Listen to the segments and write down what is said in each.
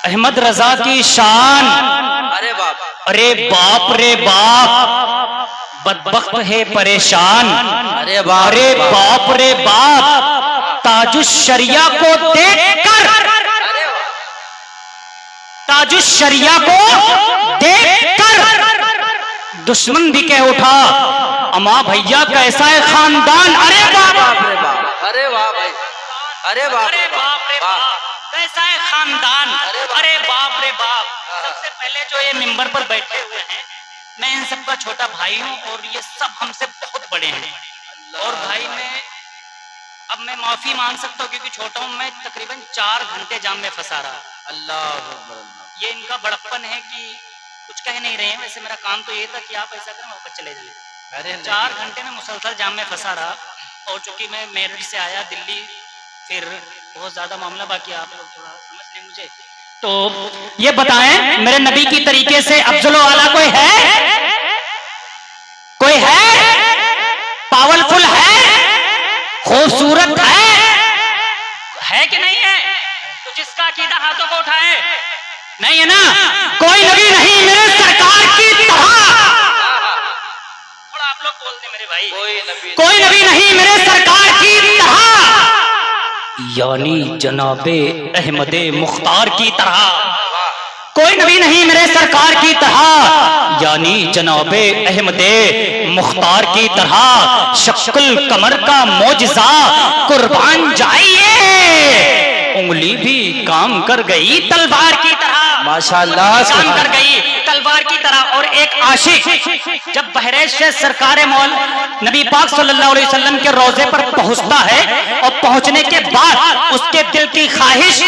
अहमद रजा की शान। अरे बाप, अरे बाप रे बाप, बदबख्त है परेशान। अरे बाप, अरे बाप रे बाप, ताजुश शरिया को देखकर, ताजुश शरिया को देखकर दुश्मन भी कह उठा, अमा भैया कैसा है खानदान। अरे बाप रे बाप, अरे वाह भाई, अरे बाप, अरे बाप रे बाप, कैसा है खानदान। अरे बाप रे बाप। सबसे पहले जो ये मिंबर पर बैठे हुए हैं, मैं इन सबका छोटा भाई हूँ और ये सब हमसे बहुत बड़े हैं। और भाई मैं माफी मांग सकता हूँ क्योंकि छोटा हूँ, मैं तकरीबन 4 घंटे जाम में फंसा रहा। अल्लाह, ये इनका बड़प्पन है कि कुछ कह नहीं रहे हैं। वैसे मेरा काम तो ये था कि आप ऐसा करें वापस चले जाए। अरे 4 घंटे में मुसलसल जाम में फंसा रहा। और चूंकि मैं मेरठ से आया दिल्ली, फिर बहुत ज्यादा मामला बाकी, आप लोग थोड़ा समझ लें मुझे। तो ये बताएं, मेरे नबी की तरीके से अफजल वाला कोई है? कोई है? पावरफुल है? खूबसूरत है कि नहीं है? तो जिसका अकीदा हाथों को उठाए। नहीं है ना? कोई नबी नहीं मेरे सरकार की तरह। थोड़ा आप लोग बोल दें मेरे भाई। कोई नबी नहीं मेरे सरकार की तरह, यानी जनाबे अहमदे मुख्तार की तरह। कोई नबी नहीं मेरे सरकार की तरह, यानी जनाबे अहमदे मुख्तार की तरह। शक्ल कमर का मोजज़ा कुर्बान जाइए, उंगली भी काम कर गई तलवार की तरह। माशाअल्लाह, काम कर गई तलवार की तरह। और एक आशिक जब बहरेज से सरकार मौल नबी पाक सल्लल्लाहु अलैहि वसल्लम के रोजे पर पहुंचता है और पहुंचने के बाद उसके दिल की ख्वाहिश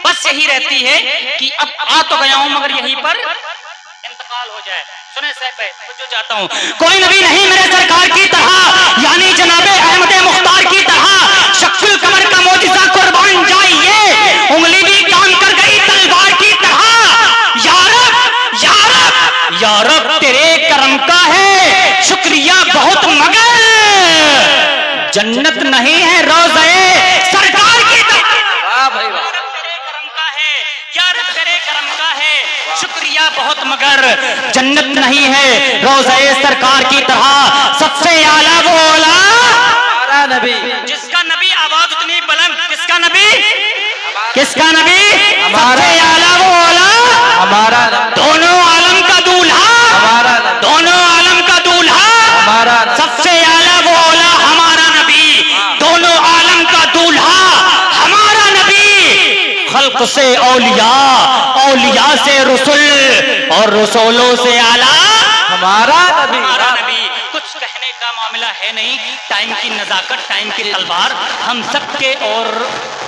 बस यही रहती है कि अब आ तो गया हूं मगर यहीं पर इंतकाल हो जाए। सुने साहब, जो चाहता हूं, कोई नबी नहीं मेरे सरकार की तरह, यानी जनाबे अहमदे मुख्तार की तरह। शक्ल कमर का मोजिज़ा कुर्बान जाइए, उंगली भी काम कर गई तलवार की तरह। यारब तेरे करम का है शुक्रिया बहुत, मगर जन्नत नहीं है रोज़े सरकार की तरह। वाह भाई वाह, शुक्रिया बहुत मगर जन्नत नहीं है रोज़े सरकार की तरह। सबसे आला वो आला हमारा नबी, जिसका नबी आवाज उतनी बुलंद। किसका नबी? किसका नबी? हमारा। सबसे आला वो आला हमारा नबी, दोनों आलम का दूल्हा, हमारा नबी, दोनों आलम का दूल्हा। हमारा नबी, सबसे आला वो आला हमारा नबी, दोनों आलम का दूल्हा हमारा नबी। खल्क से औलिया, औलिया से रसूल और रसूलों से आला हमारा नबी। हमारा नबी। कुछ कहने का मामला है नहीं, टाइम की नजाकत, टाइम की तलवार हम सबके और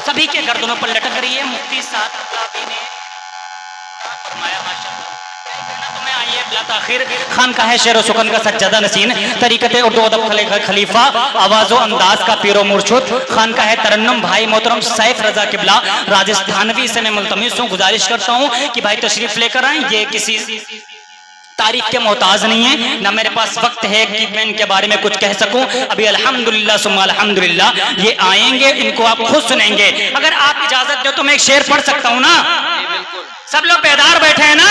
सभी के गर्दनों पर लटक रही है। मुफ्ती साहब ने फरमाया माशाअल्लाह, तो मैं आइए बिला ताखिर खान का है शेर सुकन का सज्जादा नसीन, तरीकत उर्दू अदब खलीफा, आवाज़ो अंदाज का पीरो मुर्शद, खान का है तरन्नुम भाई मोहतरम सैफ रजा किबला राजस्थानवी से मैं मुल्तमिस हूँ, गुजारिश करता हूँ कि भाई तशरीफ लेकर आए। ये किसी तारीफ के मोहताज नहीं है, ना मेरे पास वक्त है कि मैं इनके बारे में कुछ कह सकूं। अभी अल्हम्दुलिल्लाह सुम्मा अल्हम्दुलिल्लाह ये आएंगे, इनको आप खुद सुनेंगे। अगर आप इजाजत दो तो मैं एक शेर पढ़ सकता हूं ना? सब लोग बेदार बैठे हैं ना?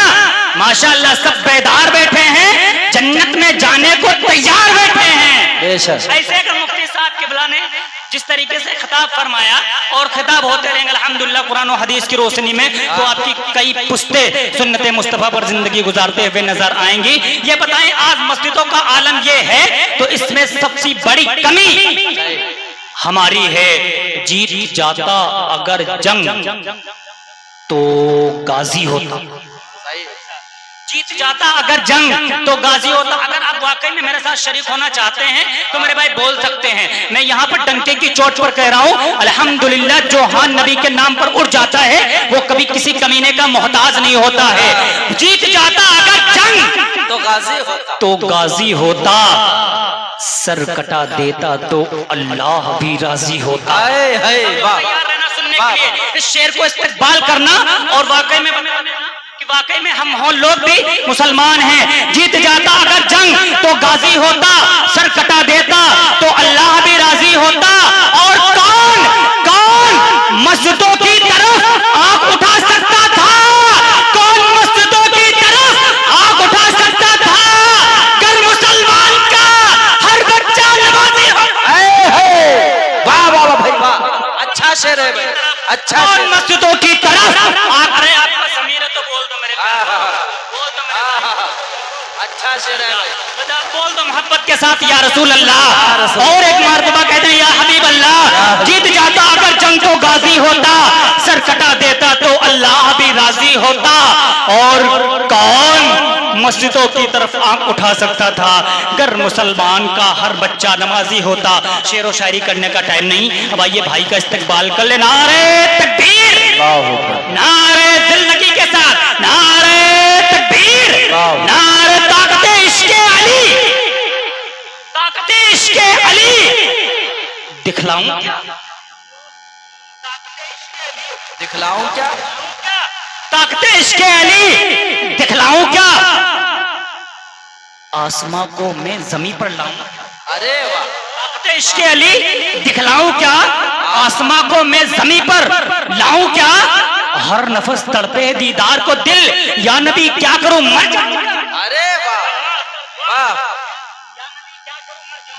माशाअल्लाह सब बेदार बैठे हैं, जन्नत में जाने को तैयार बैठे हैं। बेशक ऐसे अगर मुफ्ती साहब किबला ने जिस तरीके से खिताब फरमाया और खिताब होते रहेंगे अल्हम्दुलिल्लाह कुरान और हदीस की रोशनी में, तो आपकी कई पुश्ते सुन्नत मुस्तफा पर जिंदगी गुजारते हुए नजर आएंगी। ये बताएं, आज मस्जिदों का आलम ये है तो इसमें सबसे बड़ी कमी हमारी है। जीत जाता अगर जंग तो गाजी होता, जीत जाता अगर जंग तो गाजी होता। अगर आप वाकई में मेरे साथ शरीक होना चाहते हैं तो मेरे भाई बोल सकते हैं। मैं यहाँ पर डंके की चोट पर कह रहा हूँ, अल्हम्दुलिल्लाह जो हान नबी के नाम पर उड़ जाता है वो कभी किसी कमीने का मोहताज नहीं होता है। जीत जाता अगर जंग तो गाजी होता, तो गाजी होता, सर कटा देता तो अल्लाह भी राजी होता। तैयार रहना सुनने के लिए, इस शेर को इस्तेमाल करना और वाकई में कि वाकई में हम लोग भी मुसलमान हैं। जीत जाता अगर जंग तो गाजी होता, सर कटा देता तो अल्लाह भी राजी होता। और कौन कौन मस्जिदों की तरफ आंख उठा सकता था के साथ या रसूल अल्लाह, और एक मर्तबा कहते हैं या हबीब अल्लाह, जीत जाता अगर जंग तो गाजी होता, सर कटा देता तो अल्लाह भी राजी होता। और कौन मस्जिदों की तरफ आंख उठा सकता था अगर मुसलमान का हर बच्चा नमाजी होता। शेर व शायरी करने का टाइम नहीं, अब आइए भाई का इस्तकबाल कर ले। नारे तकबीर, नारे जिंदगी के साथ, नारे तकबीर, नारे ताकते इश्के अली, ताकते इश्के अली। दिखलाऊं क्या, दिखलाऊं क्या, ताकते इश्के अली दिखलाऊं क्या, आसमां को मैं जमीन पर लाऊं। अरे वाह, ताकते इश्के अली दिखलाऊं क्या, आसमां को मैं जमीन पर लाऊं क्या, हर नफस तड़पे दीदार को दिल, या नबी क्या करूं मर जाऊं। अरे वाह वाह,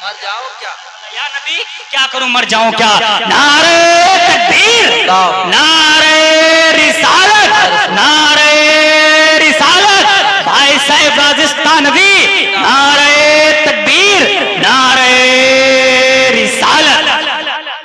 मर जाओ क्या, या नबी क्या करूं मर जाऊं क्या। नारे तकबीर, नारे